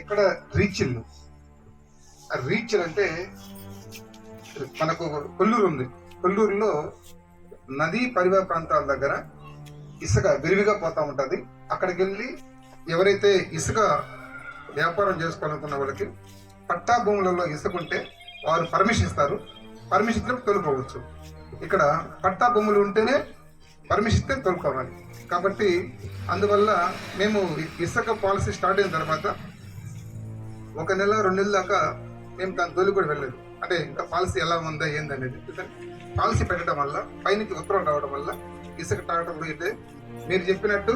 ఇక్కడ రీచ్లు అంటే మనకు కొల్లూరు ఉంది. కొల్లూరులో నదీ పరివాహ ప్రాంతాల దగ్గర ఇసుక విరివిగా పోతా ఉంటుంది. అక్కడికి వెళ్ళి ఎవరైతే ఇసుక వ్యాపారం చేసుకోవాలనుకున్న వాళ్ళకి పట్టా భూములలో ఇసుక ఉంటే వారు పర్మిషన్ ఇస్తారు. పర్మిషన్ ఇచ్చినప్పుడు తొలుకోవచ్చు. ఇక్కడ పట్టా భూములు ఉంటేనే పర్మిషన్ ఇస్తే తొలుకోవాలి. కాబట్టి అందువల్ల మేము ఇసుక పాలసీ స్టార్ట్ అయిన తర్వాత 1 నెల 2 నెలల దాకా మేము దాని తొలి కూడా వెళ్ళలేదు. అంటే ఇంకా పాలసీ ఎలా ఉందా ఏందనేది పాలసీ పెట్టడం వల్ల పైనుంచి ఉత్తర్వులు రావడం వల్ల ఇసుక తాగడం అయితే మీరు చెప్పినట్టు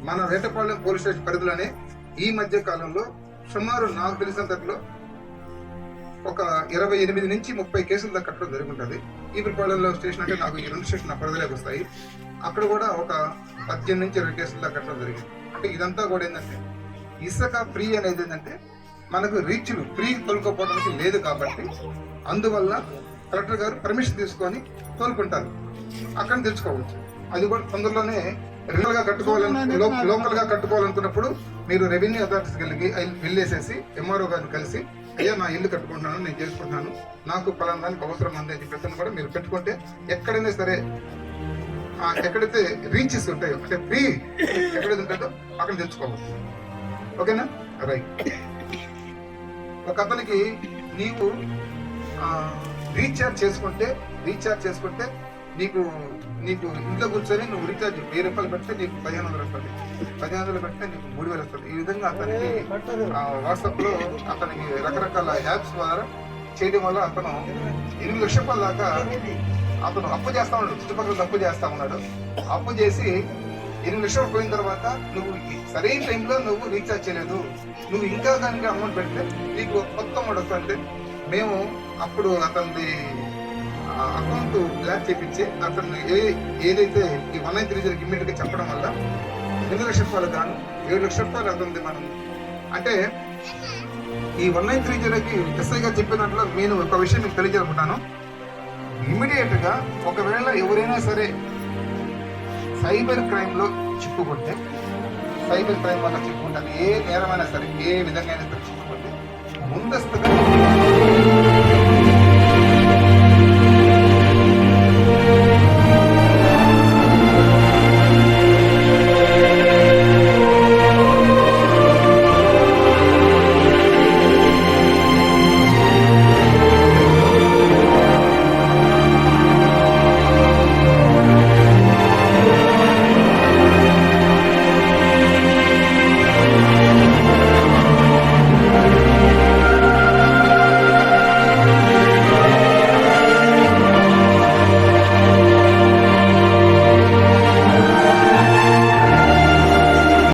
మన వేటపాలెం పోలీస్ స్టేషన్ పరిధిలోనే ఈ మధ్య కాలంలో సుమారు నాకు తెలిసినంతట్లో ఒక 28 నుంచి 30 కేసులు దాకా కట్టడం జరుగుతుంది. ఈపురపాలెంలో స్టేషన్ అంటే నాకు ఈ 2 స్టేషన్ నా పరిధిలోకి వస్తాయి. అక్కడ కూడా ఒక 18 నుంచి 20 కేసులు దాకా కట్టడం జరిగింది. అంటే ఇదంతా కూడా ఏంటంటే ఇసుక ఫ్రీ అనేది ఏంటంటే మనకు రీచ్లు ఫ్రీ తోలుకోపోవడానికి లేదు. కాబట్టి అందువల్ల కలెక్టర్ గారు పర్మిషన్ తీసుకొని తోలుకుంటారు. అక్కడ తెచ్చుకోవచ్చు. అది కూడా తొందరలోనే లోకల్ గా కట్టుకోవాలనుకున్నప్పుడు మీరు రెవెన్యూ అథారిటీస్కి వెళ్ళేసేసి ఎంఆర్ఓ గారిని కలిసి అయ్యా నా ఇల్లు కట్టుకుంటున్నాను, నేను చేసుకుంటున్నాను, నాకు పలానా దానికి అవసరం ఉంది అని చెప్పేసి కూడా మీరు పెట్టుకుంటే ఎక్కడైనా సరే ఎక్కడైతే రీచెస్ ఉంటాయో అంటే ఫ్రీ ఎక్కడైతే ఉంటుందో అక్కడ తెచ్చుకోవచ్చు. ఓకేనా? రైట్. ఒక అతనికి నీవు రీఛార్జ్ చేసుకుంటే నీకు ఇంట్లో కూర్చొని నువ్వు రీఛార్జ్ 1000 రూపాయలు పెడితే నీకు 1500 వస్తుంది. 1500 పెడితే నీకు 3000 వస్తుంది. ఈ విధంగా అతనికి వాట్సాప్ లో అతనికి రకరకాల యాప్స్ ద్వారా చేయడం వల్ల అతను 8 లక్షల రూపాయల దాకా అతను అప్పు చేస్తా ఉన్నాడు. చుట్టుపక్కల అప్పు చేస్తా ఉన్నాడు. అప్పు చేసి 8 లక్షలు పోయిన తర్వాత నువ్వు సరైన టైంలో నువ్వు రీఛార్జ్ చేయలేదు, నువ్వు ఇంకా కనుక అమౌంట్ పెడితే నీకు కొత్త అమౌంట్ వస్తుంది. మేము అప్పుడు అతనిది అకౌంట్ బ్లాక్ చేపించి అతను ఏదైతే ఈ 1930 ఇమ్మీడియట్ గా చెప్పడం వల్ల 8 లక్షల రూపాయలు గాను 7 లక్షల రూపాయలు అతనిది. మనం అంటే ఈ 1930కి ఎస్ఐ గారు చెప్పిన దాంట్లో నేను ఒక విషయం మీకు తెలియజేయాలనుకుంటాను. ఇమ్మీడియట్ గా ఒకవేళ ఎవరైనా సరే సైబర్ క్రైమ్ లో చిక్కుకుంటే, సైబర్ క్రైమ్ వల్ల చిక్కుకుంటే, ఏ నేరమైనా సరే ఏ విధంగా అయినా సరే చిక్కుకుంటే ముందస్తుగా